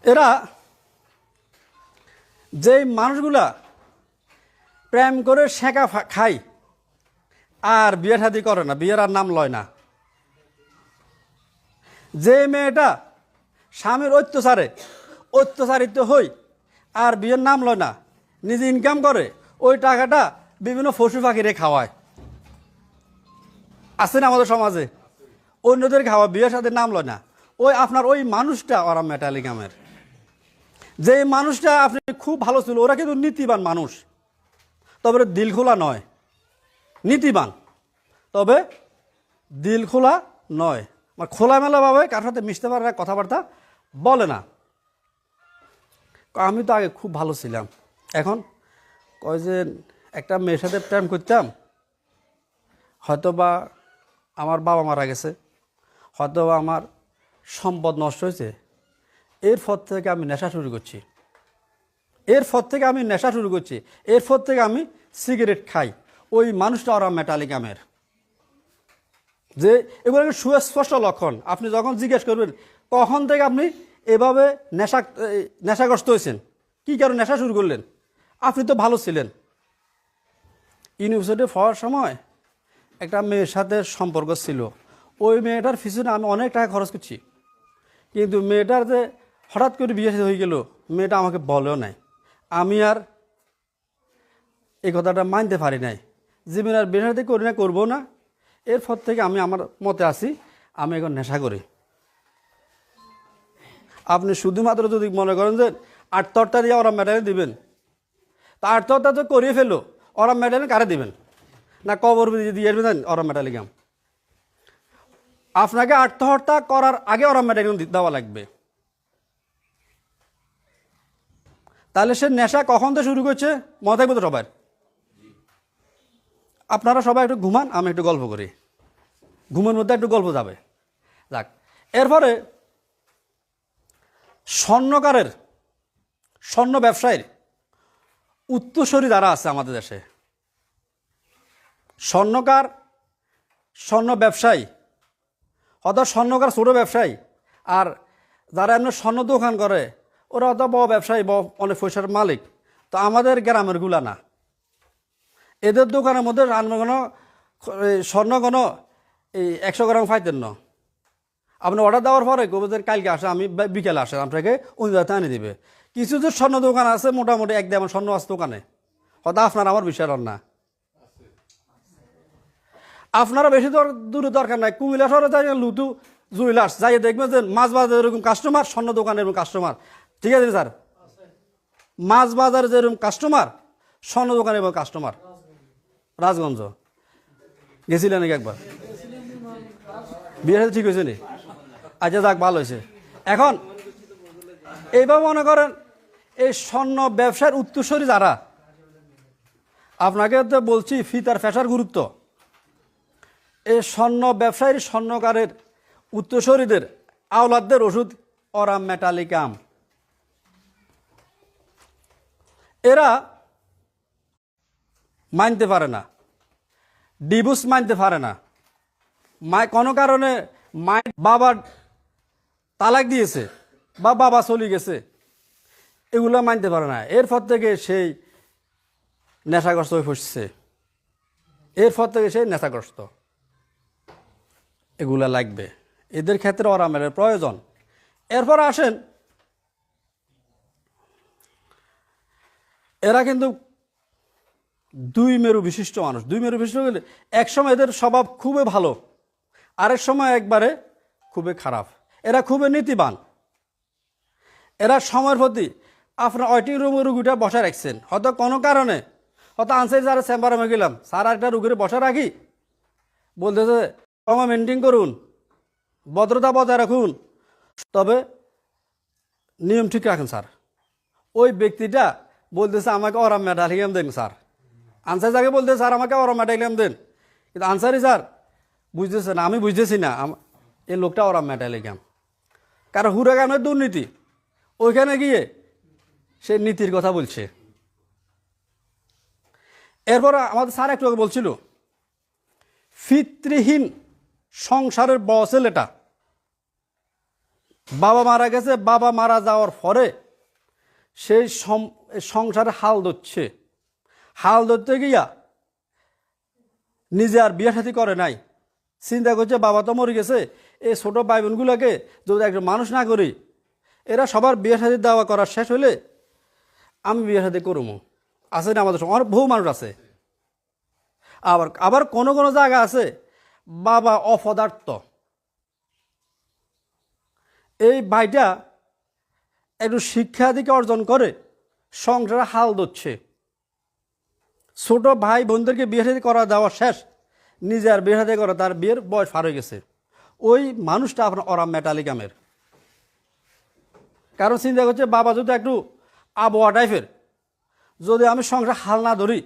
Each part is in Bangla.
এরা যেই মানুষগুলা প্রেম করে শেখা খায় আর বিয়ে শাদি করে না, বিয়ের আর নাম লয় না, যে মেয়েটা স্বামীর অত্যাচারিত হই আর বিয়ের নাম লয় না, নিজে ইনকাম করে, ওই টাকাটা বিভিন্ন পশু পাখিরে খাওয়ায়, আছে না আমাদের সমাজে? অন্যদের খাওয়া, বিয়ের সাথে নাম লয় না, ওই আপনার ওই মানুষটা ওরা মেটালি কামের। যে মানুষটা আপনি খুব ভালো ছিল, ওরা কিন্তু নীতিবান মানুষ, তবে দিল খোলা নয়। নীতিবান তবে দিল খোলা নয়, মানে খোলামেলাভাবে কার সাথে মিশতে পারে না, কথাবার্তা বলে না। আমি তো আগে খুব ভালো ছিলাম, এখন কয় যে একটা মেয়ের সাথে প্রেম করতাম, হয়তো বা আমার বাবা মারা গেছে, হয়তো বা আমার সম্পদ নষ্ট হয়েছে, এরপর থেকে আমি নেশা শুরু করছি, এরপর থেকে আমি সিগারেট খাই। ওই মানুষটা ওরা মেটালি কামের। যে এগুলো সুস্পষ্ট লক্ষণ। আপনি যখন জিজ্ঞেস করবেন কখন থেকে আপনি এভাবে নেশাগ্রস্ত হয়েছেন, কী কারণে নেশা শুরু করলেন, আপনি তো ভালো ছিলেন। ইউনিভার্সিটি পড়ার সময় একটা মেয়ের সাথে সম্পর্ক ছিল, ওই মেয়েটার পিছনে আমি অনেক টাকা খরচ করছি, কিন্তু মেয়েটার যে হঠাৎ করে বিয়ে হয়ে গেল, মেয়েটা আমাকে বলেও নাই, আমি আর এই কথাটা মানতে পারি নাই, জীবনে আর বিয়ে শাদী করি না, করবো না। এরপর থেকে আমি আমার মতে আছি, আমি এখন নেশা করি। আপনি শুধুমাত্র যদি মনে করেন যে আটতরটা দিয়ে ওরা মেডেল দিবেন, তা আটতরটা তো করিয়ে ফেলো, ওরা মেডেল কারে দিবেন না, কবর দিয়ে দেবেন ওরা মেডেল গাম। আপনাকে আত্মহত্যা করার আগে ওরা মেডেল দেওয়া লাগবে। তাহলে সে নেশা কখন থেকে শুরু করছে, মনে থাকবে তো সবার। আপনারা সবাই একটু ঘুমান, আমি একটু গল্প করি, ঘুমের মধ্যে একটু গল্প যাবে। যাক, এরপরে স্বর্ণ ব্যবসায়ীর উত্তরসূরি যারা আছে আমাদের দেশে, স্বর্ণ ব্যবসায়ী, অর্থাৎ স্বর্ণকার ছোট ব্যবসায়ী, আর যারা এমনি স্বর্ণ দোকান করে ওরা অত বড় ব্যবসায়ী, অনেক পয়সার মালিক। তো আমাদের গ্রামের গুলা না, এদের দোকানের মধ্যে স্বর্ণ কোনো এই 100 গ্রাম পাইতেন না। আপনি অর্ডার দেওয়ার পরে গোবদের কালকে আসে, আমি বিকেলে আসে, আপনাকে ওই জায়গাতে আনি দিবে। কিছু যে স্বর্ণ দোকান আছে মোটামুটি এক দেয় স্বর্ণ আছে দোকানে, হয়তো আপনার আমার বিষয় না। আপনারা বেশি দূরে দরকার নাই, কুমিল্লা শহরে যাই, লুতু জুয়েলার্স যাই দেখবেন যে মাছ বাজারে এরকম কাস্টমার, স্বর্ণ দোকানের এরকম কাস্টমার। ঠিক আছে স্যার, মাছ বাজারে যেরকম কাস্টমার, স্বর্ণ দোকানে এবং কাস্টমার। রাজগঞ্জ গেছিলেন নাকি একবার? বিয়ে ঠিক হয়েছে নি? আচ্ছা যাক, ভালো হয়েছে। এখন এইভাবে মনে করেন এই স্বর্ণ ব্যবসার উত্তরসূরি যারা, আপনাকে তো বলছি ফিতার ফেসার গুরুত্ব। এই স্বর্ণ ব্যবসায়ীর, স্বর্ণকারের উত্তরসূরিদের আওলাদদের ওষুধ অরাম মেটালিকাম। এরা মানতে পারে না, ডিভোর্স মানতে পারে না, কোনো কারণে বাবার তালাক দিয়েছে বা বাবা চলে গেছে, এগুলো মানতে পারে না। এরপর থেকে সেই নেশাগ্রস্ত হয়ে পড়ছে, এরপর থেকে সেই নেশাগ্রস্ত। এগুলা লাগবে, এদের ক্ষেত্রে আরামের প্রয়োজন। এরপর আসেন, এরা কিন্তু দুই মেরু বিশিষ্ট মানুষ। দুই মেরু বিশিষ্ট হলে এক সময় এদের স্বভাব খুবই ভালো, আরেক সময় একবারে খুবই খারাপ। এরা খুবই নীতিবান, এরা সময়ের প্রতি আপনার ওয়েটিং রুমে রুগীটা বসা রাখছেন, হয়তো কোনো কারণে, হয়তো আনসার যারা চেম্বারে আমি গেলাম, স্যার একটা রুগীর বসা রাখি, বলতেছে সময় মেনটেন করুন, ভদ্রতা বজায় রাখুন, তবে নিয়ম ঠিক রাখেন স্যার। ওই ব্যক্তিটা বলতেছে আমাকে ওরাম মেটালিয়াম দেন স্যার, আনসার যাকে বলতে স্যার আমাকে ওরাম মেটালিয়াম দেন, কিন্তু আনসারই স্যার বুঝতেছে না, আমি বুঝতেছি না এই লোকটা ওরাম মেটালিয়াম। কারণ হুরাগানের দুর্নীতি, ওইখানে গিয়ে সে নীতির কথা বলছে। এরপর আমাদের স্যার একটু বলছিল ফিতৃহীন সংসারের বড় ছেলেটা বাবা মারা গেছে, বাবা মারা যাওয়ার পরে সেই সংসারে হাল ধরছে। হাল ধরতে গিয়া নিজে আর বিয়ে সাথী করে নাই, চিন্তা করছে বাবা তো মরে গেছে, এই ছোটো ভাই বোনগুলোকে যদি একজন মানুষ না করি, এরা সবার বিয়ে সাথী দেওয়া করার শেষ হলে আমি বিয়ে সাথী করবো। আছে না আমাদের অনেক বহু মানুষ আছে। আবার আবার কোনো কোনো জায়গা আছে বাবা অপদার্থ, এই ভাইটা একটু শিক্ষা দিকে অর্জন করে সংসারে হাল ধরছে, ছোট ভাই বোনদেরকে বিয়ে সাথী করা দেওয়া শেষ, নিজে আর বিয়ে সাথী করা, তার বিয়ের বয়স পার হয়ে গেছে। ওই মানুষটা আপনার অরাম মেটালিকামের। কারণ চিন্তা করছে বাবা যদি একটু আবহাওয়া টাইপের, যদি আমি সংসার হাল না ধরি,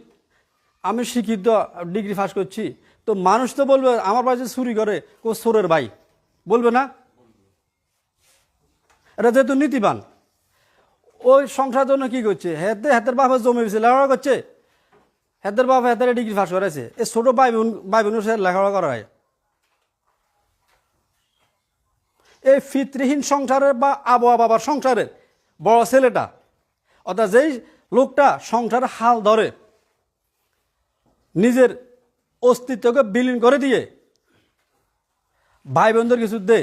আমি শিক্ষিত ডিগ্রি পাস করছি, তো মানুষ তো বলবে আমার বাড়িতে চুরি করে ও চোরের ভাই, বলবে না? এটা যেহেতু নীতিবান, ওই সংসার জন্য কি করছে, হাতের বাপের জমি বেশি লেখাপড়া করছে, হাতের বাপ হাতের ডিগ্রি পাস করেছে, এই ছোটো ভাই বোনের সাথে লেখাপড়া করা হয়। এই ফিতৃহীন সংসারের বা আবহাওয়া বাবার সংসারের বড় ছেলেটা, অর্থাৎ যেই লোকটা সংসারে হাল ধরে নিজের অস্তিত্বকে বিলীন করে দিয়ে ভাই বোনদের কিছু দে,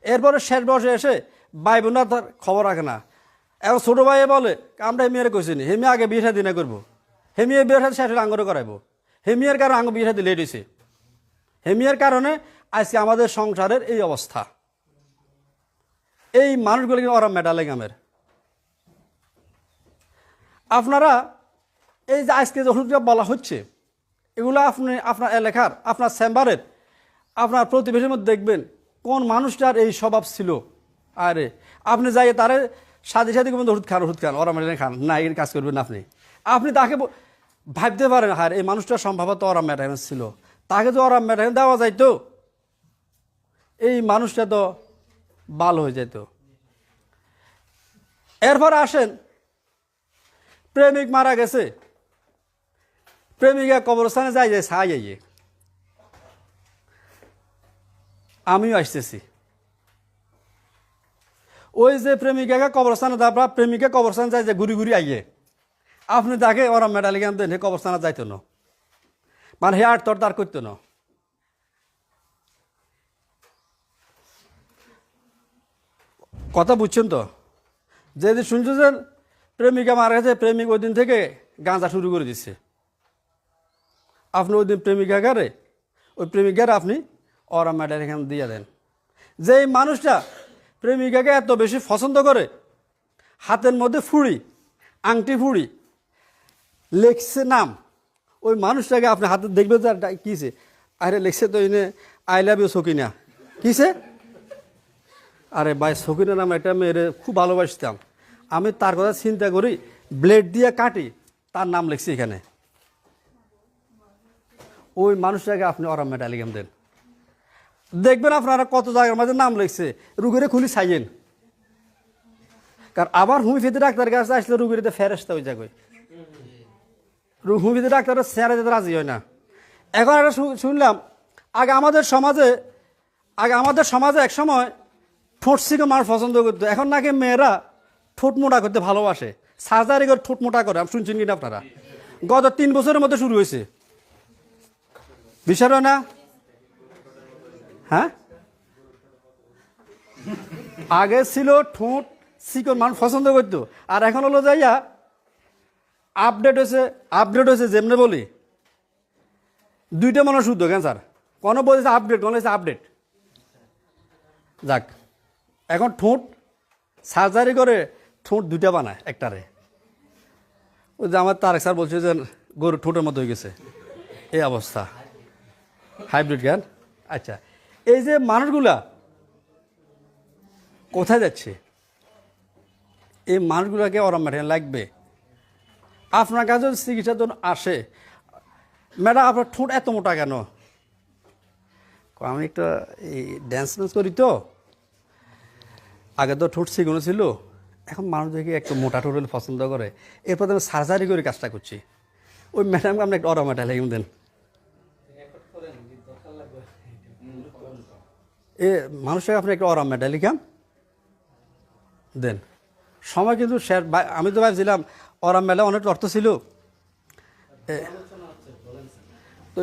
এরপরে শেষ বয়সে এসে ভাই বোনরা তার খবর রাখে না। এখন ছোটো ভাইয়ে বলে আমরা হেমিয়ারে কইছিনি, হেমি আগে বিয়ে সাথে না করবো, হেমিয়ে বিয়ের সাথে শেষ হলে আঙ্গরে করাইবো, হেমিয়ার কারণে আঙ্গ বিয়ে সাথে লেট হয়েছে, হেমিয়ার কারণে আজকে আমাদের সংসারের এই অবস্থা। এই মানুষগুলো কিন্তু ওরা মেটালে গামের। আপনারা এই যে আজকে যখন বলা হচ্ছে এগুলো আপনি আপনার এলাকার, আপনার চেম্বারের, আপনার প্রতিবেশীর মধ্যে দেখবেন কোন মানুষটার এই স্বভাব ছিল। আরে আপনি যাই তারে সাথে সাথে ওষুধ খান ওরা মেটালে খান না, এর কাজ করবেন আপনি। আপনি তাকে ভাবতে পারেন আর এই মানুষটার সম্ভবত ওরা মেটাইন ছিল, তাকে তো ওরা মেটাইন দেওয়া যাইতো, এই মানুষটা তো ভালো হয়ে যেত। এরপর আসেন, প্রেমিক মারা গেছে, প্রেমিকা কবরস্থানে যাই ছাই যাইয়ে, আমিও আসতেছি। ওই যে প্রেমিকাকে কবরস্থানে তারপর প্রেমিকা কবরস্থানে যাই যে ঘুরি ঘুরি আইয়ে, আপনি তাকে ওরা মেডালিগান দেন, হে কবরস্থানে যাইতো না, মানে হে আট তর তার করতো না। কথা বুঝছেন তো? যেদিন শুনছো যে প্রেমিকা মারা গেছে, প্রেমিক ওই দিন থেকে গাঁজা শুরু করে দিচ্ছে, আপনি ওই দিন প্রেমিকাগারে ওই প্রেমিকারে আপনি ওরা মেডাল এখানে দিয়ে দেন। যেই মানুষটা প্রেমিকাকে এত বেশি পছন্দ করে, হাতের মধ্যে ফুড়ি, আংটি ফুড়ি লেখছে নাম, ওই মানুষটাকে আপনি হাতে দেখবেন যে কিসে, আরে লেখছে তো এনে আই লাভ ইউ সকিনা, কিসে? আরে ভাই সকিনা নাম একটা মেয়েরে খুব ভালোবাসতাম, আমি তার কথা চিন্তা করি ব্লেড দিয়ে কাটি, তার নাম লিখছি এখানে। ওই মানুষটাকে আপনি ওরা মেডালিগাম দেন, দেখবেন আপনারা কত জায়গার মাঝে নাম লিখছে, রুগীরে খুলি ছাইয়েন। কারণ আবার হোমিওপ্যাথি ডাক্তারের কাছে আসলে রুগীতে ফেরেস্তা হয়ে যাবে, হোমিওপ্যাথি ডাক্তারের চেহারা যেতে রাজি হয় না। এখন একটা শুনলাম আগে আমাদের সমাজে এক সময় ঠোঁট শিখে মানুষ পছন্দ করতো, এখন নাকি মেয়েরা ঠোঁট মোটা করতে ভালোবাসে, সার্জারি করে ঠোঁট মোটা করে। শুনছেন কিনা আপনারা? গত 3 বছরের মধ্যে শুরু হয়েছে, বিশ্বাস হয় না? হ্যাঁ, আগে ছিল ঠোঁট চিকন মানুষ পছন্দ করতো, আর এখন হলো যাইয়া আপডেট হয়েছে যেমনি বলি দুইটা মানুষ শুদ্ধ ক্যান্সার, কোনো বলেছে আপডেট, কোনো বলেছে আপডেট। যাক, এখন ঠোঁট সার্জারি করে ঠোঁট দুইটা বানায় একটারে। ওই যে আমার তারেক স্যার বলছে যে গরুর ঠোঁটের মতো হয়ে গেছে, এই অবস্থা, হাইব্রিড জ্ঞান। আচ্ছা, এই যে মানুষগুলা কোথায় যাচ্ছে, এই মানুষগুলাকে ওরা মেটানো লাগবে। আপনার কাছে যদি চিকিৎসার জন্য আসে, ম্যাডাম আপনার ঠোঁট এত মোটা কেন? আমি একটা এই ড্যান্স করি তো, আগে তো ঠোঁট চিকনো ছিল, এখন মানুষ দেখে একটু মোটা ঠোঁট হলে পছন্দ করে, এরপর আমি সার্জারি করে কাজটা করছি। ওই ম্যাডামকে আপনি একটা ওরা মেটালিগাম দেন। এ মানুষকে আপনি একটা ওরা মেটালিগাম দেন। সময় কিন্তু শেষ। আমি তো ভাবছিলাম ওরা মেলা অনেক অর্থ ছিল, তো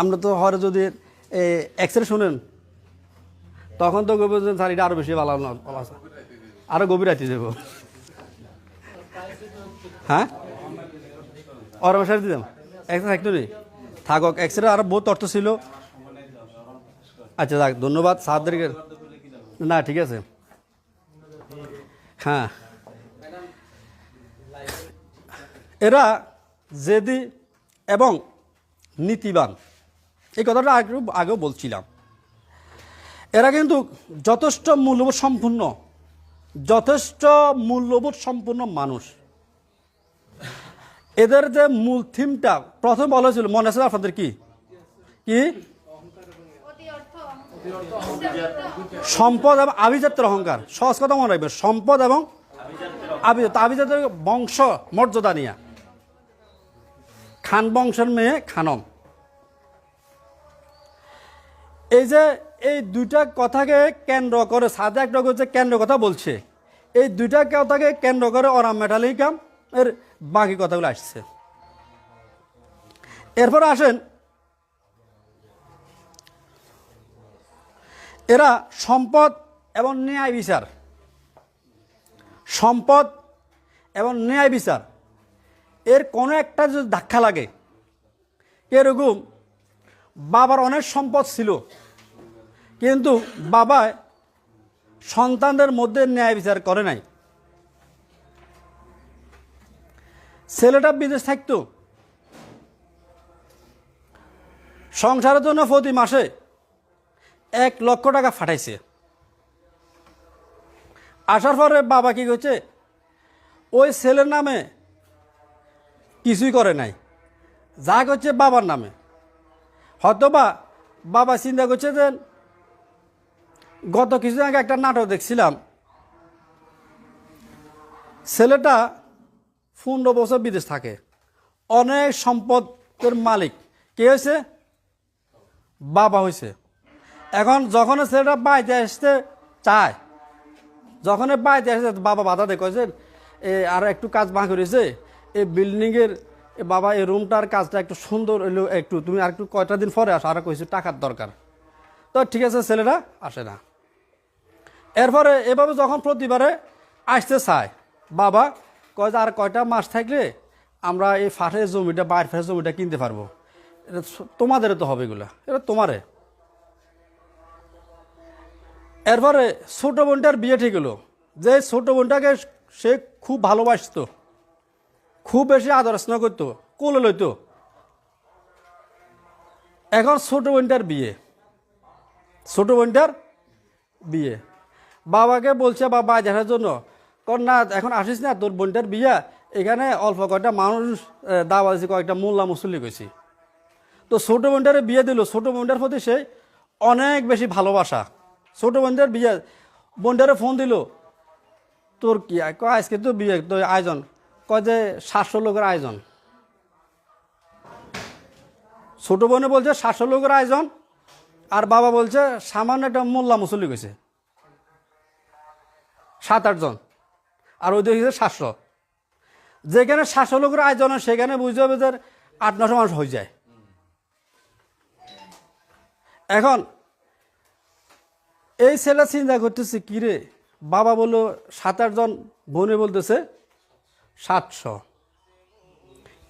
আমরা তো হরে যদি এক্সরে শুনেন তখন তো গভীর স্যার এটা আরও বেশি ভালো আছে, আরও গভীর রাখতে যাব। হ্যাঁ ওর সার দিতাম এক্সরে থাকতো নি থাকক, এক্সরে আরও বহুত অর্থ ছিল। আচ্ছা যাক, ধন্যবাদ স্যারদেরকে। না ঠিক আছে। হ্যাঁ এরা জেদি এবং নীতিবান, এই কথাটা আগেও বলছিলাম। এরা কিন্তু যথেষ্ট মূল্যবোধ সম্পূর্ণ, যথেষ্ট মূল্যবোধ সম্পূর্ণ মানুষ। এদের যে মূল থিমটা প্রথম বলা হয়েছিল, মনে আছে আপনাদের? কি কি সম্পদ এবং আভিজাত্যের অহংকার। সহজ কথা মনে রাখবে, সম্পদ এবং আভিজাত্য বংশ মর্যাদা নিয়ে। খান বংশের মেয়ে খানম। এই যে এই দুইটা কথাকে কেন্দ্র করে সাদা একটা যে কেন্দ্র কথা বলছে, এই দুইটা কথাকে কেন্দ্র করে ওরা মেটালিকাম এর বাকি কথাগুলো আসছে। এরপর আসেন, এরা সম্পদ এবং ন্যায় বিচার, সম্পদ এবং ন্যায় বিচার এর কোনো একটা যদি ধাক্কা লাগে, এরকম বাবার অনেক সম্পদ ছিল কিন্তু বাবা সন্তানদের মধ্যে ন্যায় বিচার করে নাই। ছেলেটা বিদেশ থাকতো, সংসারের জন্য প্রতি মাসে 1 লক্ষ টাকা ফাটাইছে। আসার পরে বাবা কি করছে, ওই ছেলের নামে কিছুই করে নাই, যা করছে বাবার নামে। হয়তোবা বাবা চিন্তা করছে যে গত কিছুদিন আগে একটা নাটক দেখছিলাম, ছেলেটা 15 বছর বিদেশ থাকে, অনেক সম্পদের মালিক। কে হয়েছে? বাবা হয়েছে। এখন যখন ছেলেটা বাড়িতে আসতে চায়, যখন বাড়িতে আসে বাবা বাধা দেয়, কয়েছে আর একটু কাজ বাকি রয়েছে, এই বিল্ডিংয়ের বাবা এই রুমটার কাজটা একটু সুন্দর হইলেও একটু তুমি আর একটু কয়টা দিন পরে আসো, আর কইছে টাকার দরকার। তো ঠিক আছে, ছেলেটা আসে না। এরপরে এভাবে যখন প্রতিবারে আসতে চায়, বাবা কয় যে আর কয়টা মাস থাকলে আমরা এই ফাটের জমিটা, বাইরের ফাটের জমিটা কিনতে পারবো, এটা তোমাদেরও তো হবে, এগুলা এটা তোমারে। এরপরে ছোট বোনটার বিয়ে ঠিক হলো, যে ছোট বোনটাকে সে খুব ভালোবাসত, খুব বেশি আদর স্নেহ করতো, কোলে লইতো। এখন ছোট বোনটার বিয়ে, ছোট বোনটার বিয়ে, বাবাকে বলছে বাবা দেখার জন্য, কর না এখন আসিস না, তোর বোনটার বিয়ে, এখানে অল্প কয়েকটা মানুষ দাওয়া দিয়েছি, কয়েকটা মোল্লা মুসল্লি কইছি। তো ছোট বোনটারে বিয়ে দিল। ছোট বোনটার প্রতি সে অনেক বেশি ভালোবাসা। ছোট বোনটার বিয়ে, বোনটারে ফোন দিল, তোর কি কয় আজকে তো বিয়ে, তো আয়োজন, কয় যে 700 লোকের আয়োজন। ছোট বোনে বলছে 700 লোকের আয়োজন, আর বাবা বলছে সামান্য একটা মোল্লা মুসল্লি গেছে 7-8 জন, আর ওই দেখেছে 700। যেখানে 700 লোকের আয়োজন, সেখানে বুঝতে হবে যে 800-900 মানুষ হয়ে যায়। এখন এই ছেলে চিন্তা করতেছে, কিরে বাবা বললো 7-8 জন, বোনে বলতেছে 700।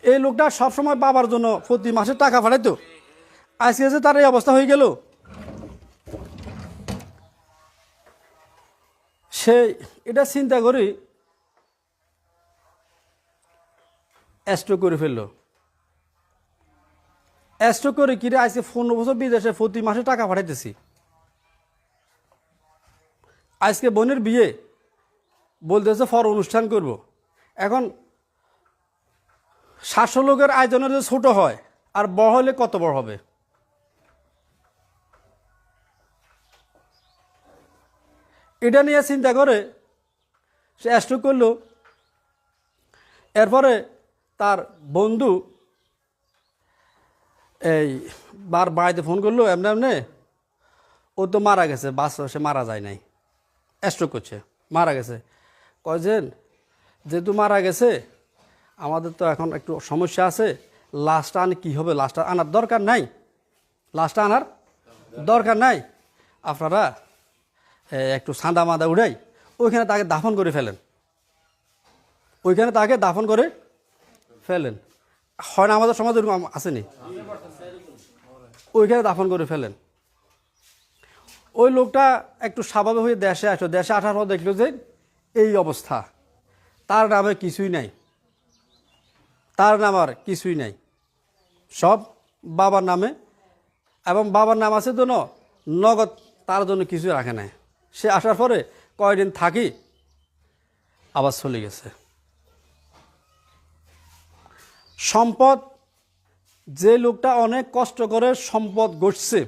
এই লোকটা সবসময় বাবার জন্য প্রতি মাসে টাকা পাঠাইতো, আজকে যে তার এই অবস্থা হয়ে গেল, সে এটা চিন্তা করি স্ট্রোক করে ফেললো। স্ট্রোক করে কিরে আজকে 15 বছর বিদেশে প্রতি মাসে টাকা পাঠাইতেছি, আজকে বোনের বিয়ে বলতেছে ফর অনুষ্ঠান করব। এখন 700 লোকের আয়োজনের যে ছোট হয়, আর বড় হলে কত বড় হবে। এটা নিয়ে চিন্তা করে সে স্ট্রোক করলো। এরপরে তার বন্ধু এই বাড়িতে ফোন করলো, এমনি এমনি ও তো মারা গেছে, বাস সে মারা যায় নাই, স্ট্রোক করছে, মারা গেছে। কয়েছেন যেহেতু মারা গেছে আমাদের তো এখন একটু সমস্যা আছে, লাশটা আনি কী হবে, লাশটা আনার দরকার নাই, লাশটা আনার দরকার নাই, আপনারা একটু সাদা মাদা উড়াই ওইখানে তাকে দাফন করে ফেলেন, ওইখানে তাকে দাফন করে ফেলেন। হয় না আমাদের সমাজে এরকম আসেনি? ওইখানে দাফন করে ফেলেন। ওই লোকটা একটু স্বাভাবিক হয়ে দেশে আসলো, দেশে আসার পর দেখলো যে এই অবস্থা, তার নামে কিছুই নাই, তার নাম আর কিছুই নাই, সব বাবার নামে, এবং বাবার নাম আছে জন্য নগদ তার জন্য কিছু রাখে নাই। সে আসার পরে কয়দিন থাকি আবার চলে গেছে। সম্পদ, যে লোকটা অনেক কষ্ট করে সম্পদ গড়ছে,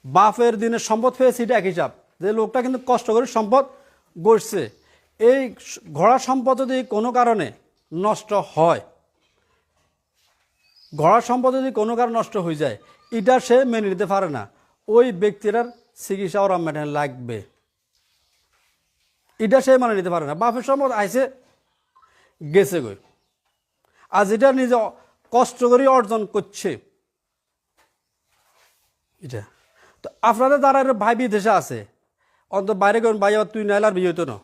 বাপের দিনে সম্পদ পেয়েছে এটা এক হিসাব, যে লোকটা কিন্তু কষ্ট করে সম্পদ গড়ছে, এই ঘোড়া সম্পদ যদি কোনো কারণে নষ্ট হয়, ঘোড়া সম্পদ যদি কোনো কারণে নষ্ট হয়ে যায়, এটা সে মেনে নিতে পারে না, ওই ব্যক্তিটার চিকিৎসা ওরা মেনে লাগবে, এটা সে মানে নিতে পারে না। বাপের সম্পদ আইসে গেছে গই, আর যেটা নিজে কষ্ট করে অর্জন করছে এটা। তো আপনাদের দ্বারা ভাই বিদেশে আছে, অন্ত বাইরে কোন ভাই আবার তুই নাইলে আর বিয়ে হতো না,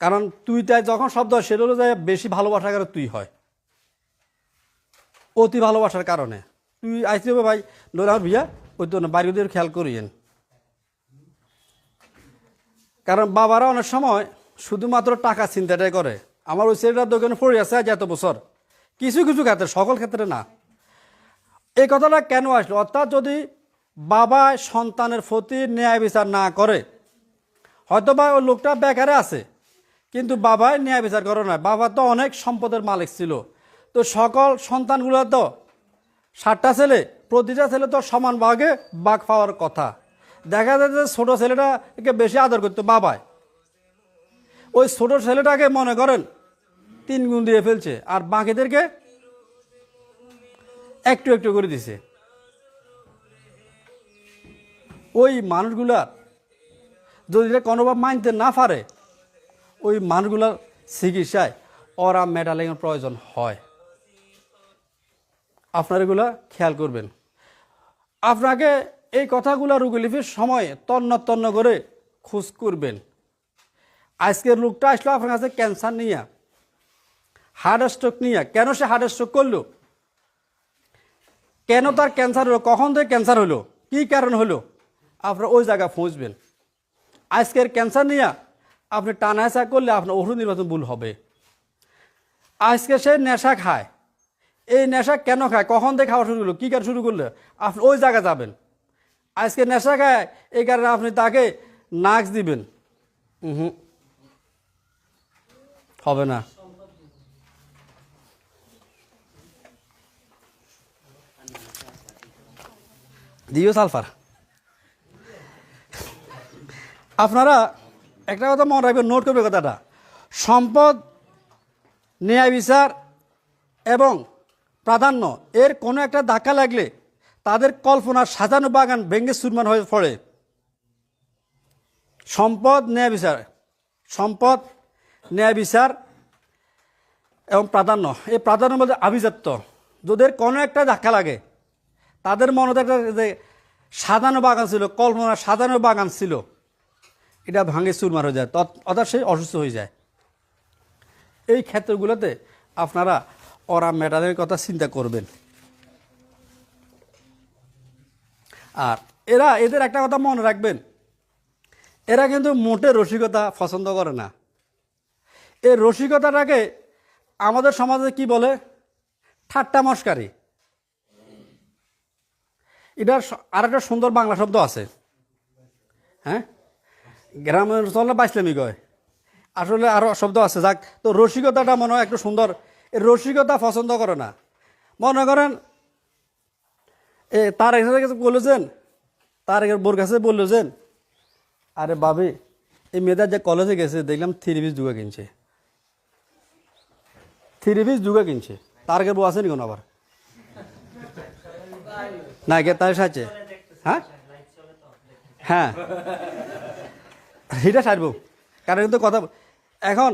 কারণ তুই তাই যখন শব্দ হয় সেটা হলো যে বেশি ভালোবাসার কারণে তুই হয়, অতি ভালোবাসার কারণে তুই আইসি হবে ভাই, নইলে আমার বিয়া হইতো না, বাড়িদের খেয়াল করিয়েন। কারণ বাবারা অনেক সময় শুধুমাত্র টাকা চিন্তাটাই করে, আমার ওই ছেলেটার দোকানে পড়ে আছে আজ এত বছর, কিছু কিছু ক্ষেত্রে, সকল ক্ষেত্রে না। এই কথাটা কেন আসলো? অর্থাৎ যদি বাবা সন্তানের প্রতি ন্যায় বিচার না করে, হয়তো বা ওই লোকটা বেকারে আছে কিন্তু বাবাই ন্যায় বিচার করে না, বাবা তো অনেক সম্পদের মালিক ছিল, তো সকল সন্তানগুলো তো 7টা ছেলে, প্রতিটা ছেলে তো সমান ভাগে বাঘ পাওয়ার কথা। দেখা যায় যে ছোটো ছেলেটাকে বেশি আদর করতো বাবায়, ওই ছোটো ছেলেটাকে মনে করেন 3 গুণ দিয়ে ফেলছে, আর বাকিদেরকে একটু একটু করে দিছে। ওই মানুষগুলার যদি কোনোভাবে মানতে না পারে, ওই মানুষগুলার চিকিৎসায় ওরা মেডালিংয়ের প্রয়োজন হয়। আপনারা এগুলা খেয়াল করবেন। আপনাকে এই কথাগুলো রোগীলিপির সময় তন্ন তন্ন করে খোঁজ করবেন। আজকের লোকটা আসলো আপনার কাছে ক্যান্সার নিয়ে, হার্ট স্ট্রোক নিয়ে। কেন সে হার্ট স্ট্রোক করলো, কেন তার ক্যান্সার হলো, কখন থেকে ক্যান্সার হলো, কী কারণ হলো, আপনারা ওই জায়গায় পৌঁছবেন। আজকের ক্যান্সার নিয়ে আপনি টানা হেঁচা করলে আপনার ওষুধ নির্বাচন ভুল হবে। আজকে সে নেশা খায়, এই নেশা কেন খায়, কখন থেকে খাওয়া শুরু করলো, কী কারণ শুরু করলে, আপনি ওই জায়গায় যাবেন। আজকে নেশা খায় এই কারণে আপনি তাকে নাক দিবেন, হবে না। দিও সালফার। আপনারা একটা কথা মনে রাখবেন, নোট করবে কথাটা, সম্পদ, ন্যায় বিচার এবং প্রাধান্য এর কোনো একটা ধাক্কা লাগলে তাদের কল্পনার সাজানো বাগান ভেঙে চুরমার হয়ে পড়ে। সম্পদ, ন্যায় বিচার, সম্পদ, ন্যায় বিচার এবং প্রাধান্য, এই প্রাধান্য বলতে আভিজাত্য, যাদের কোনো একটা ধাক্কা লাগে, তাদের মনে একটা যে সাজানো বাগান ছিল, কল্পনার সাজানো বাগান ছিল, এটা ভাঙে চুরমার হয়ে যায়, অর্থাৎ সে অসুস্থ হয়ে যায়। এই ক্ষেত্রগুলোতে আপনারা ওরা মেডালের কথা চিন্তা করবেন। আর এদের একটা কথা মনে রাখবেন, এরা কিন্তু মোটে রসিকতা পছন্দ করে না। এই রসিকতাটাকে আমাদের সমাজে কি বলে, ঠাট্টা মস্কারি। এটার আর একটা সুন্দর বাংলা শব্দ আছে, হ্যাঁ, গ্রামের চলে বাইসলামি কয়, আসলে আরও শব্দ আছে, যাক। তো রসিকতাটা মনে হয় একটু সুন্দর, রসিকতা পছন্দ করে না। মনে করেন তার কাছে বলেছেন, তার বোর কাছে বললেছেন, আরে ভাবি এই মেয়েটা যে কলেজে গেছে দেখলাম 3 পিস জুয়া কিনছে, 3 পিস জুয়া কিনছে। তার আগে বউ আসেনি কোনো আবার না গে তার সাথে, হ্যাঁ হ্যাঁ এটা সারবো কারণ কিন্তু কথা এখন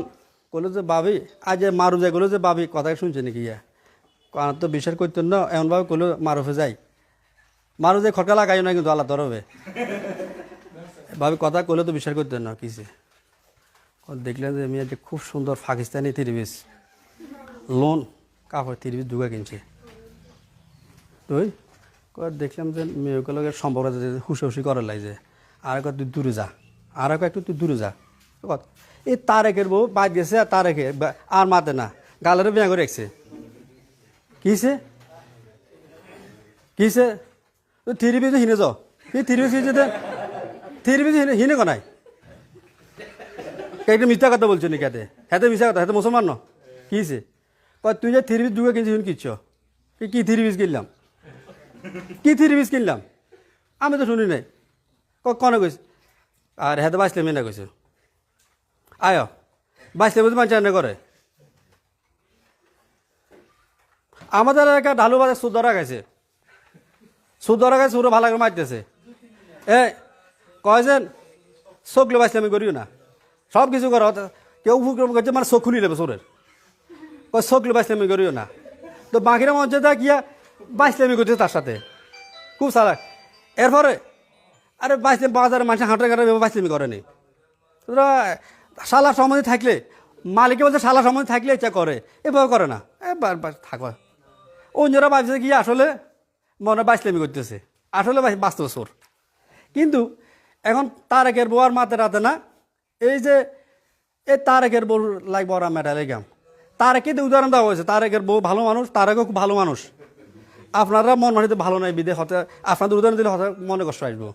বললো যে ভাবি আজ যে মারু যায় বললো যে ভাবি কথা শুনছে নাকি ইয়া কারণ তো বিশ্বাস করতেন না এমনভাবে করলো মারুফে যাই মারু যে খটকা লাগাই না কিন্তু আল্লাহ তরবে ভাবি কথা করলে তো বিশ্বাস করতেন না কিসে দেখলেন যে মেয়ে যে খুব সুন্দর পাকিস্তানি তিরিবিস লোন কাপড় তিরিবিস ঢুকা কিনছে তুই দেখলাম যে মেয়েগুলোকে সম্পর্ক হুসে হুসি করে লাগছে আর একবার তুই দূরে যা আর একটু তুই দূরে যা এই তারেকের বউ বাদ গেছে আর তারেকে আর মাতে না গালের বিয়া করে রেখছে কিসে কিসে তুই থিরিবিস হিনে যাও তুই থিরিবিস হিনে থিরিবিস হিনে কনাই একটা মিথ্যা কথা বলছো নাকি হাতে হাতে মিথ্যা কথা হাতে মুসলমান ন কিসে তুই যে থিরিবিস দুগে কিনছিস কিচ্ছ কি থিরিবিস কিনলাম কি থিরিবিস কিনলাম আমি তো শুনি নাই কনে কইস আর হাতে বাঁচলে মেয়ে না কইছে আয় বাঁচলে বুঝতে মানুষ রান্না করে আমাদের এলাকা ঢালু বাজার সুদরা গেছে সুদরা গেছে সুরে ভালো করে মারতেছে কয়েছেন চোখলে বাঁচলে আমি করিও না সব কিছু করো কেউ উপক্রম করছে মানে চোখ খুলি নেবে সোরের চোখলে বাঁচলে আমি করিও না তো বাকিরা মঞ্চে দা গিয়া বাঁচলে আমি করছে তার সাথে খুব সারা এরপরে আরে বাঁচলে বাজারে মানুষ হাঁটে ঘাটে বাঁচলে করেনি শালা সম্বন্ধে থাকলে মালিকে বলছে শালা সম্বন্ধে থাকলে ইচ্ছা করে এভাবে করে না থাকো অন্যরা ভাবছে কি আসলে মনে বাঁচলেমি করতেছে আসলে বাস্তব সোর কিন্তু এখন তারেকের বউ আর মাতে রাতে না এই যে এই তারেকের বউ লাগবে ওরা মেডালে গাম তারেকে উদাহরণ দেওয়া হয়েছে তারেকের বউ ভালো মানুষ তারেকও খুব ভালো মানুষ আপনারা মন হয়তো ভালো নাই বিদে হতে আপনাদের উদাহরণ দিলে হয়তো মনে কষ্ট আসবো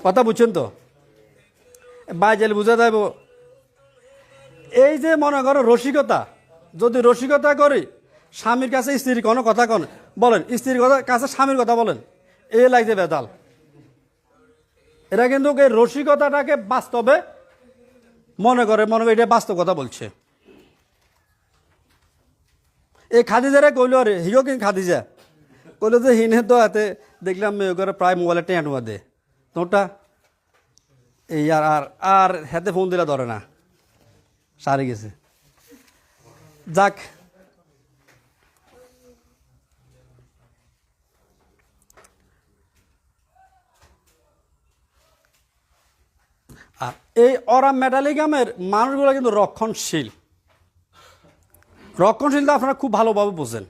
কথা বুঝছেন তো বাইজেল বুঝা যাইব এই যে মনে করো রসিকতা যদি রসিকতা করি স্বামীর কাছে স্ত্রীর কোনো কথা কন বলেন স্ত্রীর কথা কাছে স্বামীর কথা বলেন এ লাগছে বেতাল এরা কিন্তু এই রসিকতাটাকে বাস্তবে মনে করে এটা বাস্তব কথা বলছে এই খাদিজারে কইল রে হিও কিন্তু খাদিজা কইল যে হিনে তো হাতে দেখলাম মেয়ে করে প্রায় মোবাইলে টেঁয়া টুয়া দে তোরটা এই আর আর হাতে ফোন দিলে ধরে না সারে গেছে যাক আর এই অরা মেটালিগামের মানুষগুলো কিন্তু রক্ষণশীলতা আপনারা খুব ভালোভাবে বোঝেন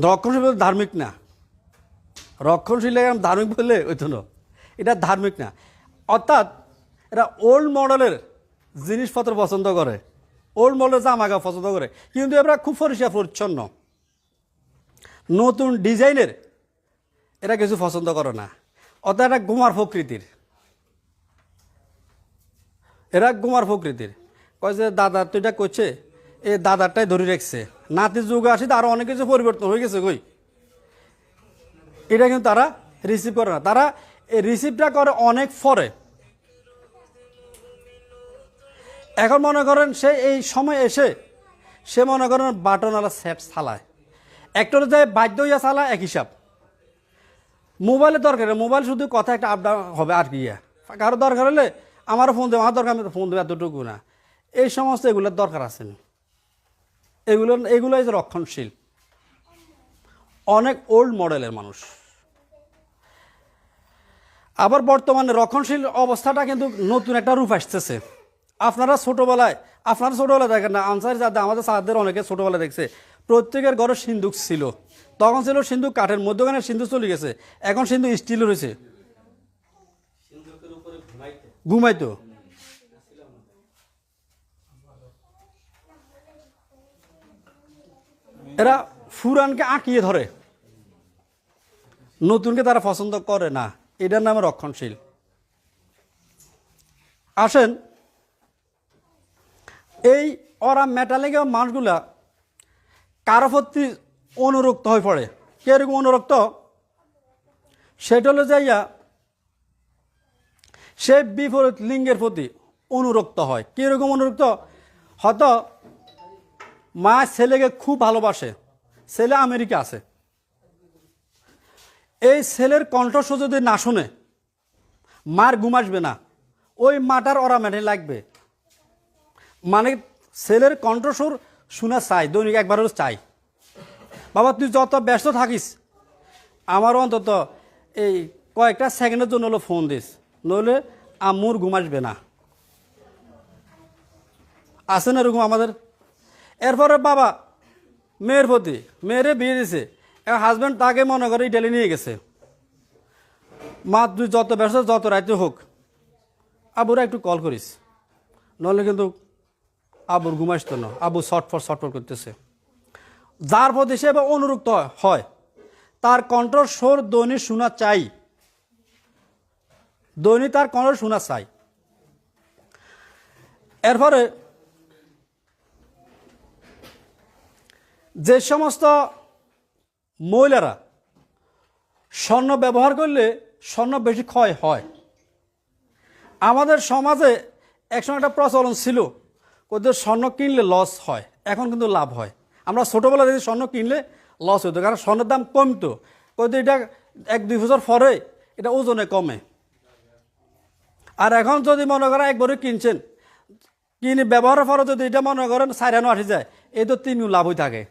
রক্ষণশীল ধার্মিক না রক্ষণশীল ধার্মিক বললে ওই তো এটা ধার্মিক না অর্থাৎ এরা ওল্ড মডেলের জিনিসপত্র পছন্দ করে ওল্ড মডেলের জামাকা পছন্দ করে কিন্তু এরা খুব পরিষ্কার পরিচ্ছন্ন নতুন ডিজাইনের এরা কিছু পছন্দ করে না অর্থাৎ এটা গুমার প্রকৃতির কয় যে দাদা তো এটা করছে এই দাদারটাই ধরে রাখছে নাতির যুগ আসি আরো অনেক কিছু পরিবর্তন হয়ে গেছে কই এটা কিন্তু তারা রিসিভ করে না তারা এই রিসিভটা করে অনেক পরে এখন মনে করেন সে এই সময় এসে সে মনে করেন বাটনওয়ালা সেট চালায় একটা যায় বাধ্য হইয়া চালায় এক হিসাব মোবাইলের দরকার মোবাইল শুধু কথা একটা আপ ডাউন হবে আর কি কারো দরকার হলে আমারও ফোন দেবো আমার দরকার আমি ফোন দেবো এতটুকু না এই সমস্ত এগুলোর দরকার আছে এগুলো যে রক্ষণশীল অনেক ওল্ড মডেলের মানুষ আবার বর্তমানে রক্ষণশীল অবস্থাটা কিন্তু নতুন একটা রূপ আসতেছে আপনারা ছোটবেলায় দেখেন না আনসার যাদের আমাদের সাহায্যের অনেকে ছোটবেলায় দেখছে প্রত্যেকের ঘরে সিন্দুক ছিল তখন ছিল সিন্দুক কাঠের মধ্যখানে সিন্দুক চলে গেছে এখন সিন্দুক স্টিল রয়েছে ঘুমাইতো এরা ফুরানকে আঁকিয়ে ধরে নতুনকে তারা পছন্দ করে না এটার নামে রক্ষণশীল আসেন এই ওরা মেটালিক মানুষগুলা কারো প্রতি অনুরক্ত হয়ে পড়ে কিরকম অনুরক্ত সেটা হলো যাইয়া সে বিপরীত লিঙ্গের প্রতি অনুরক্ত হয় কিরকম অনুরক্ত হয়তো মা ছেলেকে খুব ভালোবাসে ছেলে আমেরিকা আছে এই ছেলের কণ্ঠস্বর যদি না শুনে মার ঘুম আসবে না, ওই মাটার ওরা মেনে লাগবে। মানে ছেলের কণ্ঠস্বর শোনা চাই, দৈনিক একবার হলেও চাই। বাবা তুই যত ব্যস্ত থাকিস, আমারও অন্তত এই কয়েকটা সেকেন্ডের জন্য হলো ফোন দিস, নইলে আম্মুর ঘুম আসবে না। আছে না এরকম আমাদের? এরপরে বাবা মেয়ের প্রতি, মেয়েরে বিয়ে দিছে, হাজব্যান্ড তাকে মনে করে ইটালি নিয়ে গেছে, মা তুই যত ব্যস্ত যত রাইতে হোক আবুরা একটু কল করিস, নইলে কিন্তু আবুর ঘুম আসতো না, আবু শর্টফট করতেছে। যার প্রতি সে অনুরক্ত হয় তার কণ্ঠস্বর দৈনিক শোনা চাই, দৈনিক তার কণ্ঠ শোনা চাই। এরপরে যে সমস্ত মহিলারা স্বর্ণ ব্যবহার করলে স্বর্ণ বেশি ক্ষয় হয়, আমাদের সমাজে একসময় একটা প্রচলন ছিল ওদের স্বর্ণ কিনলে লস হয়, এখন কিন্তু লাভ হয়। আমরা ছোটোবেলা যদি স্বর্ণ কিনলে লস হতো, কারণ স্বর্ণের দাম কমতো, কিন্তু এটা 1-2 বছর পরে এটা ওজনে কমে। আর এখন যদি মনে করেন একবারে কিনছেন, কিনে ব্যবহারের পরে যদি এটা মনে করেন 4 আসে যায়, এই তো 3 লাভ হয়ে থাকে।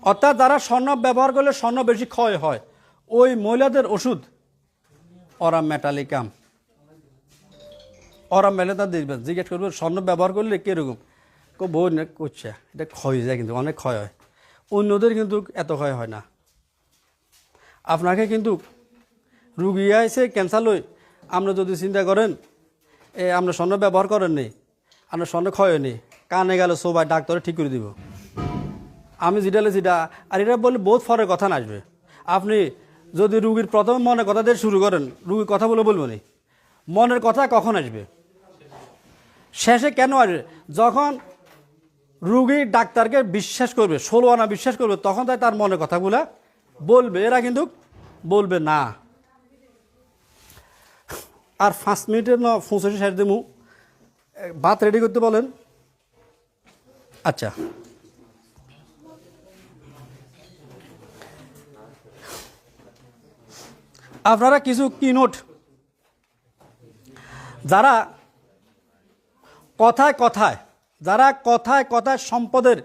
অর্থাৎ যারা স্বর্ণ ব্যবহার করলে স্বর্ণ বেশি ক্ষয় হয়, ওই মহিলাদের ওষুধ ওরা মেটালিকাম। ওরা মেলে তা দেখবেন, জিজ্ঞেস করবে স্বর্ণ ব্যবহার করলে কীরকম, বই না করছে, এটা ক্ষয় যায়, কিন্তু অনেক ক্ষয় হয়, অন্যদের কিন্তু এত ক্ষয় হয় না। আপনাকে কিন্তু রুগী আইসে ক্যান্সার লই, আপনি যদি চিন্তা করেন আপনি স্বর্ণ ব্যবহার করেন নি, আপনার স্বর্ণ ক্ষয় হয়নি, কানে গেলে সবাই ডাক্তারে ঠিক করে দিব। আমি যেটা যেটা আর এটা বললে বহুত ফরের কথা না আসবে। আপনি যদি রুগীর প্রথম মনের কথা দিয়ে শুরু করেন, রুগীর কথা বলবো নি, মনের কথা কখন আসবে, শেষে কেন আসবে? যখন রুগী ডাক্তারকে বিশ্বাস করবে, 16 আনা বিশ্বাস করবে, তখন তার মনের কথাগুলা বলবে, এরা কিন্তু বলবে না। আর 5 মিনিটের না 65 শেষ দেবো, ভাত রেডি করতে বলেন। আচ্ছা, আপনারা কিছু কিনোট, যারা কথায় কথায় সম্পদের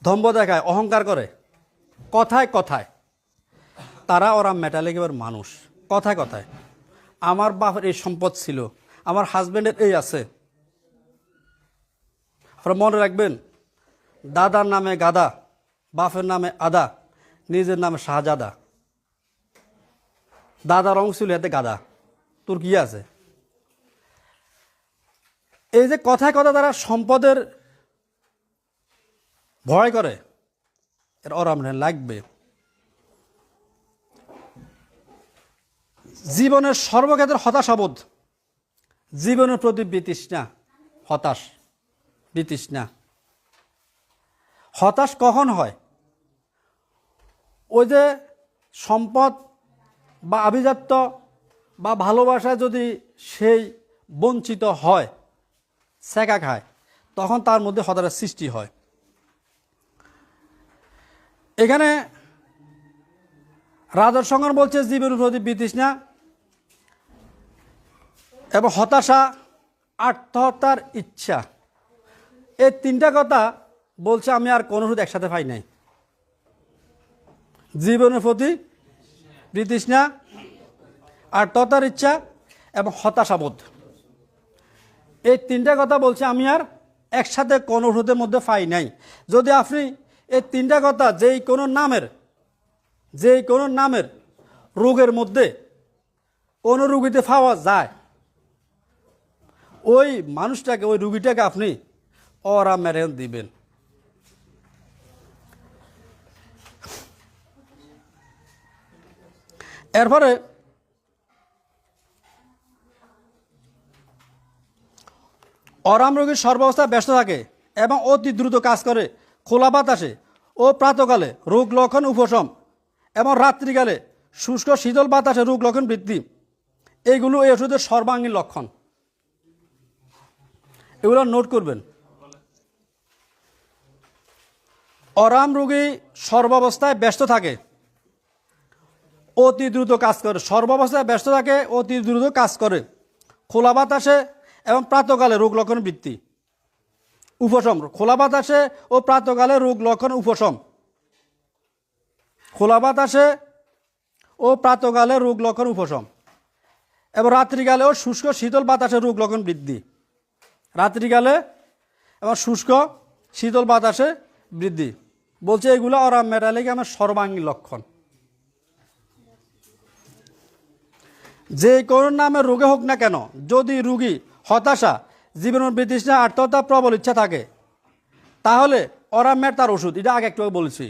ধম্ব দেখায়, অহংকার করে, কথায় তারা ওরা মেটালিক মানুষ। কথায় আমার বাপের এই সম্পদ ছিল, আমার হাজব্যান্ডের এই আছে। আপনারা মনে রাখবেন, দাদার নামে গাদা, বাপের নামে আদা, নিজের নামে শাহজাদা। দাদার অংশ ছিল এতে গাদা, তোর কি আছে? এই যে কথায় তারা সম্পদের ভয় করে, এর ওরা লাগবে। জীবনের সর্বক্ষেত্রে হতাশাবোধ, জীবনের প্রতি বিতৃষ্ণা, বিতৃষ্ণা। হতাশ কখন হয়? ওই যে সম্পদ বা আভিজাত্য বা ভালোবাসা যদি সেই বঞ্চিত হয়, সেকা খায়, তখন তার মধ্যে হতাশার সৃষ্টি হয়। এখানে রাজর সংজ্ঞান বলছে জীবনের প্রতি বিতৃষ্ণা এবং হতাশা, আত্মহত্যার ইচ্ছা, এই 3টা কথা বলছে আমি আর কোনো ওষুধ একসাথে পাই নাই। জীবনের প্রতি বিতৃষ্ণা, আত্মহত্যার ইচ্ছা এবং হতাশাবোধ, এই 3টা কথা বলছে আমি আর একসাথে কোনো ওষুধের মধ্যে পাই নাই। যদি আপনি এই 3টা কথা যেই কোনো নামের রোগের মধ্যে কোনো রুগীতে পাওয়া যায়, ওই মানুষটাকে, ওই রুগীটাকে আপনি ওরা মেরে দিবেন। এরপরে অরাম রোগীর সর্বাবস্থায় ব্যস্ত থাকে এবং অতি দ্রুত কাজ করে, খোলা বাতাসে ও প্রাতকালে রোগ লক্ষণ উপশম এবং রাত্রিকালে শুষ্ক শীতল বাতাসে রোগ লক্ষণ বৃদ্ধি, এইগুলো এই ওষুধের সর্বাঙ্গীন লক্ষণ। এগুলো নোট করবেন। অরাম রোগী সর্বাবস্থায় ব্যস্ত থাকে অতি দ্রুত কাজ করে, সর্বাবস্থায় ব্যস্ত থাকে, অতি দ্রুত কাজ করে, খোলা বাতাসে এবং প্রাতকালে রোগ লক্ষণ বৃদ্ধি উপশম, খোলা বাতাসে ও প্রাতকালে রোগ লক্ষণ উপশম, খোলা বাতাসে ও প্রাতকালে রোগ লক্ষণ উপশম, এবং রাত্রিকালে ও শুষ্ক শীতল বাতাসে রোগ লক্ষণ বৃদ্ধি, রাত্রিকালে এবং শুষ্ক শীতল বাতাসে বৃদ্ধি। বলছে এগুলো অরাম মেটালিকামের সর্বাঙ্গীন লক্ষণ। যে কোনো নামের রোগে হোক না কেন, যদি রোগী হতাশা, জীবন বিতৃষ্ণা, আত্মহত্যা প্রবল ইচ্ছা থাকে, তাহলে অরামের তার ওষুধ। এটা আগে একটু বলেছি।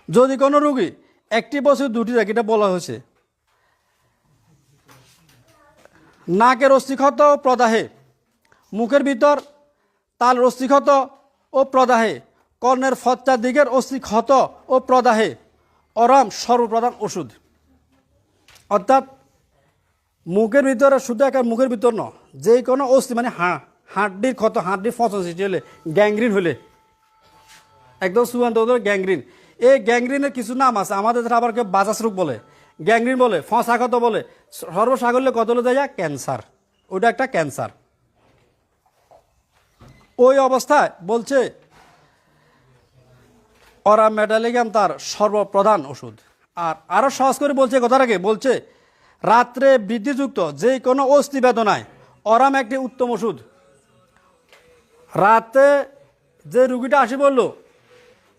যদি কোনো রোগী একটি বছর দুটি থাকে, এটা বলা হয়েছে, নাকের অস্থিক্ষত ও প্রদাহে, মুখের ভিতর তাল অস্থিক্ষত ও প্রদাহে, কর্ণের ফচ্চার দিকের অস্থিক্ষত ও প্রদাহে অরাম সর্বপ্রধান ওষুধ। অর্থাৎ মুখের ভিতরে শুধু একটা মুখের ভিতর ন, যে কোনো অস্থি মানে হাড্ডির ক্ষত, হাড্ডির ফসল সৃষ্টি হলে, গ্যাংগ্রিন হলে, একদম সুগান্ত গ্যাংগ্রিন। এই গ্যাংগ্রিনের কিছু নাম আছে, আমাদের আবার কেউ বাজাস রোগ বলে, গ্যাংগ্রিন বলে, ফসাক্ষত বলে, সর্বসাগরলে কত হলে যায় ক্যান্সার, ওইটা একটা ক্যান্সার। ওই অবস্থায় বলছে অরাম মেটালিকাম তার সর্বপ্রধান ওষুধ। আর আরও সহজ করে বলছে কথাটাকে, বলছে রাত্রে বৃদ্ধিযুক্ত যে কোনো অস্থি বেদনায় অরাম একটি উত্তম ওষুধ। রাতে যে রুগীটা আসি বললো,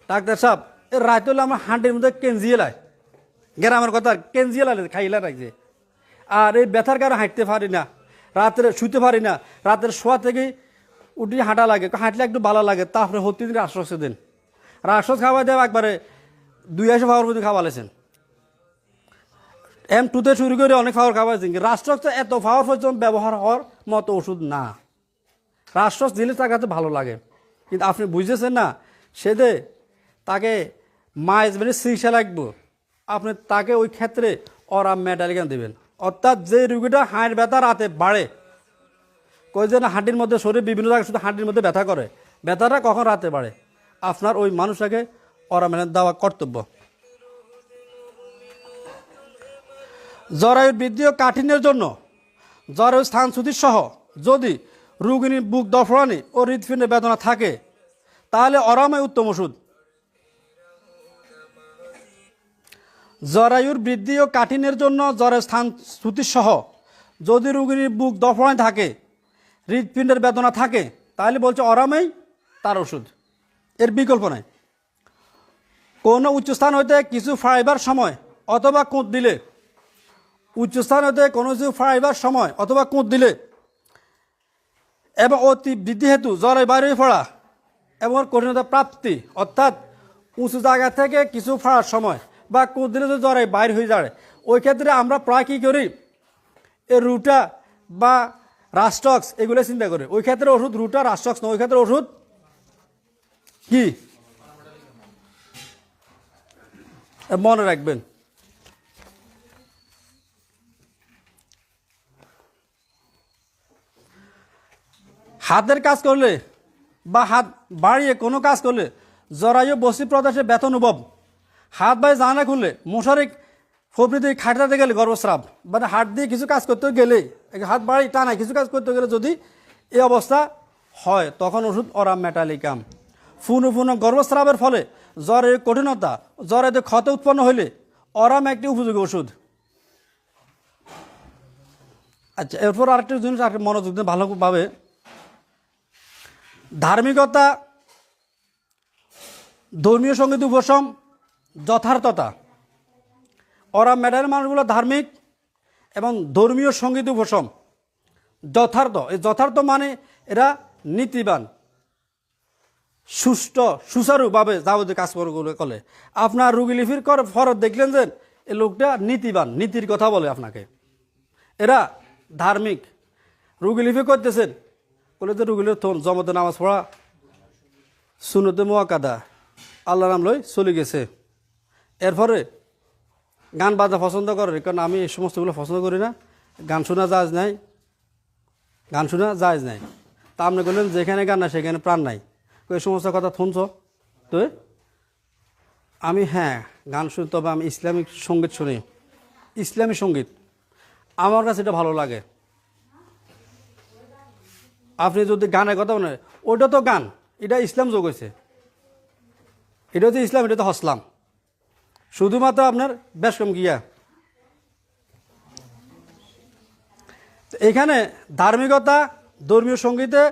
ডাক্তার সাহেব এ রাতে হলে আমার হাঁটির মধ্যে কেঞ্জিয়ে লাই, গ্রামের কথা কেঞ্জিয়ে লাগে, খাইলা রাখছে, আর এই ব্যথার কারণে হাঁটতে পারি না, রাত্রে শুইতে পারি না, রাতের শোয়া থেকে উঠে হাঁটা লাগে, হাঁটলে একটু ভালো লাগে, তারপরে হতে দিন রাষ্ট্রস দেন, রাষ্ট্রস খাওয়া দেয় একবারে 200 খাওয়ার মধ্যে খাওয়ালেছেন, M2 শুরু করে অনেক খাবার খাওয়াইছেন। রাষ্ট্রস তো এত খাওয়ার পর্যন্ত ব্যবহার হওয়ার মতো ওষুধ না। রাষ্ট্রস দিলে তার কাছে ভালো লাগে, কিন্তু আপনি বুঝেছেন না, সেদে তাকে মাইজ মানে চিকিৎসা লাগবে, আপনি তাকে ওই ক্ষেত্রে অরাম মেটালিকাম দেবেন। অর্থাৎ যে রুগীটা হাঁড় ব্যথা রাতে বাড়ে, কই যে না হাঁটির মধ্যে শরীর বিভিন্ন জায়গায় শুধু হাঁটির মধ্যে ব্যথা করে, ব্যথাটা কখন রাতে বাড়ে, আপনার ওই মানুষটাকে অরাম দেওয়া কর্তব্য। জরায়ুর বৃদ্ধি ও কাঠিন্যের জন্য জরায়ু স্থানচ্যুতি সহ যদি রোগিনীর বুক দফরানি ও হৃৎপিণ্ডের বেদনা থাকে, তাহলে অরামই উত্তম ওষুধ। জরায়ুর বৃদ্ধি ও কাঠিন্যের জন্য জরায়ু স্থানচ্যুতি সহ যদি রোগিনীর বুক দফরানি থাকে, হৃৎপিণ্ডের বেদনা থাকে, তাহলে বলছে অরামই তার ওষুধ, এর বিকল্প নাই। কোনো উচ্চস্থান হইতে কিছু ফাইবার সময় অথবা কোঁত দিলে, উচ্চস্থান হতে কোনো কিছু ফাইবার সময় অথবা কোঁত দিলে এবং অতি বৃদ্ধি হেতু জ্বরে বাইরে পড়া এবং কঠিনতা প্রাপ্তি, অর্থাৎ উঁচু জায়গা থেকে কিছু ফাড়ার সময় বা কোঁত দিলে যদি জ্বরে বাইর হয়ে যায়, ওই ক্ষেত্রে আমরা প্রায় কী করি, এই রুটা বা রাস্টক্স এগুলো চিন্তা করি। ওই ক্ষেত্রে ওষুধ রুটা, রাস্টক্স নয়, ওই ক্ষেত্রে ওষুধ কি মনে রাখবেন। হাতের কাজ করলে বা হাত বাড়িয়ে কোনো কাজ করলে জরায়ু বসি প্রদেশে ব্যথা অনুভব, হাত বাই জানা খুললে, মশারি প্রভৃতি খাটাতে গেলে গর্ভস্রাব, মানে হাত দিয়ে কিছু কাজ করতে গেলে, হাত বাড়ি টানায় কিছু কাজ করতে গেলে যদি এই অবস্থা হয়, তখন ওষুধ অরাম মেটালিকাম। পুনঃ পুনঃ গর্ভস্রাবের ফলে জ্বরের কঠিনতা, জ্বরেতে ক্ষত উৎপন্ন হইলে অরাম একটি উপযোগী ওষুধ। আচ্ছা, এরপর আরেকটি জিনিস আর মনোযোগ দিন ভালোভাবে, ধার্মিকতা, ধর্মীয় সঙ্গীত উপশম, যথার্থতা। অরাম মেটালের মানুষগুলো ধার্মিক এবং ধর্মীয় সঙ্গীত উপশম, যথার্থ। এই যথার্থ মানে এরা নীতিবান, সুষ্ঠু সুচারুভাবে যাবতীয় কাজকর্মগুলো করে। আপনার রুগী লিপির ফরত দেখলেন যে এই লোকটা নীতিবান, নীতির কথা বলে আপনাকে, এরা ধার্মিক। রুগী লিপি করতেছেন বলে তো রুগীর জমতে নামাজ পড়া, সুনতে মুআক্কাদা, আল্লাহ নাম লই চলে গেছে। এরপরে গান বাজা পছন্দ করে, কারণ আমি এই সমস্তগুলো পছন্দ করি না, গান শোনা জায়েজ নাই, গান শোনা জায়েজ নাই। তা আপনি বললেন যেখানে গান না সেখানে প্রাণ নাই, এই সমস্ত কথা শুনছ তো আমি হ্যাঁ গান শুনি, তবে আমি ইসলামিক সঙ্গীত শুনি। ইসলামী সঙ্গীত আমার কাছে এটা ভালো লাগে। আপনি যদি গানের কথা বলেন, ওটা তো গান, এটা ইসলাম যোগ হয়েছে, এটা হচ্ছে ইসলাম, এটা তো হসলাম, শুধুমাত্র আপনার বেশ কম গিয়া। এখানে ধার্মিকতা, ধর্মীয় সঙ্গীতে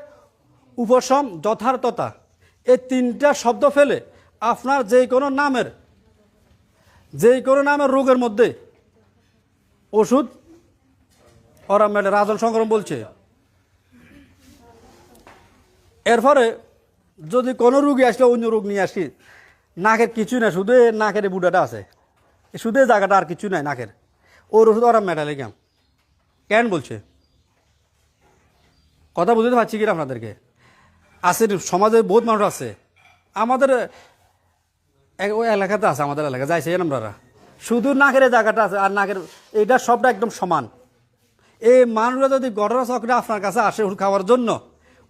উপশম, যথার্থতা, এই তিনটা শব্দ ফেলে আপনার যে কোনো নামের রোগের মধ্যে ওষুধ ওরা মেলে। রাজন সংক্রমণ বলছে। এরপরে যদি কোনো রুগী আসলে অন্য রোগ নিয়ে আসি, নাকের কিছু না, শুধু নাকের বুড়াটা আছে, শুধু এই জায়গাটা, আর কিছু নাই নাকের, ওর ওষুধ ওরা মেটালে কেন বলছে? কথা বুঝতে পারছি কিনা আপনাদেরকে? আছে, সমাজে বহুত মানুষ আছে, আমাদের ওই এলাকাতে আছে, আমাদের এলাকা যাইছে আমরা, শুধু নাকের জায়গাটা আছে, আর নাকের এইটা সবটা একদম সমান। এই মানুষরা যদি ঘটনা চক্রে আপনার কাছে আসে ওষুধ খাওয়ার জন্য,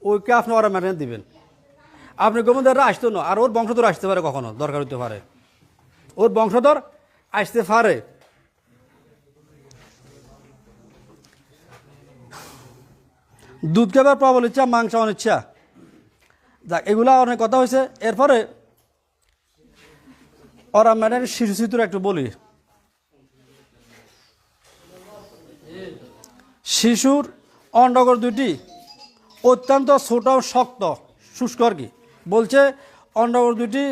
ওইকে আপনি ওরা মেটানে দিবেন। আপনি গোমদাররা আসতো না, আর ওর বংশধর আসতে পারে, কখনো দরকার হতে পারে, ওর বংশধর আসতে পারে। দুধ খাবার প্রবল ইচ্ছা, মাংস অনিচ্ছা, যাক এগুলা অনেক কথা হয়েছে। এরপরে ওরা ম্যাডাম শিশু চিত্র একটু বলি। শিশুর অন্ডকোষ দুটি অত্যন্ত ছোট, শক্ত, শুষ্ক আর কি বলছে। অন্ডকোষ দুটি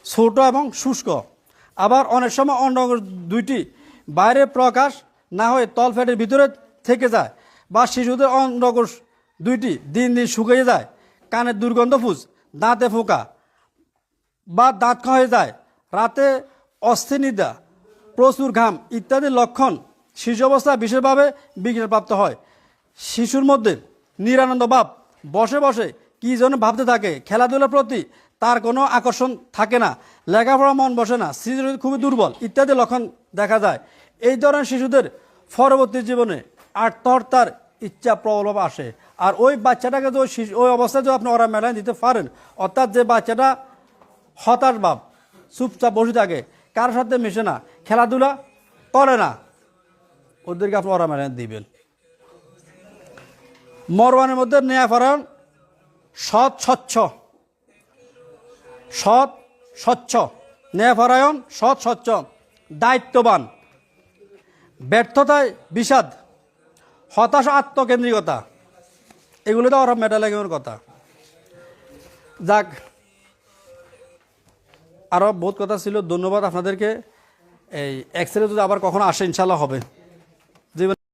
ছোট এবং শুষ্ক। আবার অনেক সময় অন্ডকোষ দুইটি বাইরে প্রকাশ না হয়ে তলপেটের ভিতরে থেকে যায়, বা শিশুদের অন্ডকোষ দুইটি দিন দিন শুকিয়ে যায়, কানের দুর্গন্ধ ফুস, দাঁতে ফোঁকা বা দাঁত ক্ষয়ে যায়, রাতে অস্থিনিদ্রা, প্রচুর ঘাম ইত্যাদি লক্ষণ শিশু অবস্থায় বিশেষভাবে বিঘ্নপ্রাপ্ত হয়। শিশুর মধ্যে নিরানন্দ ভাব, বসে বসে কী যেন ভাবতে থাকে, খেলাধুলার প্রতি তার কোনো আকর্ষণ থাকে না, লেখাপড়া মন বসে না, স্মৃতি খুবই দুর্বল ইত্যাদি লক্ষণ দেখা যায়। এই ধরনের শিশুদের পরবর্তী জীবনে আত্মহত্যার ইচ্ছা প্রবলভাবে আসে। আর ওই বাচ্চাটাকে তো ওই অবস্থায় যদি আপনি ওরা মেলায় দিতে পারেন, অর্থাৎ যে বাচ্চাটা হতাশ ভাব, চুপচাপ বসে থাকে, কারোর সাথে মিশে না, খেলাধুলা করে না, ওদেরকে আপনি ওরা মেলায় দিবেন। মরওয়ানের মধ্যে ন্যায়পরায়ণ, সৎ স্বচ্ছ, ন্যায়পরায়ণ, সৎ স্বচ্ছ, দায়িত্ববান, ব্যর্থতায় বিষাদ, হতাশা, আত্মকেন্দ্রিকতা, এগুলো তো ওরা মেটালেগের কথা। যাক, আরও বহুত কথা ছিল। ধন্যবাদ আপনাদেরকে। এই এক্সরে যদি আবার কখনো আসে ইনশাল্লাহ হবে।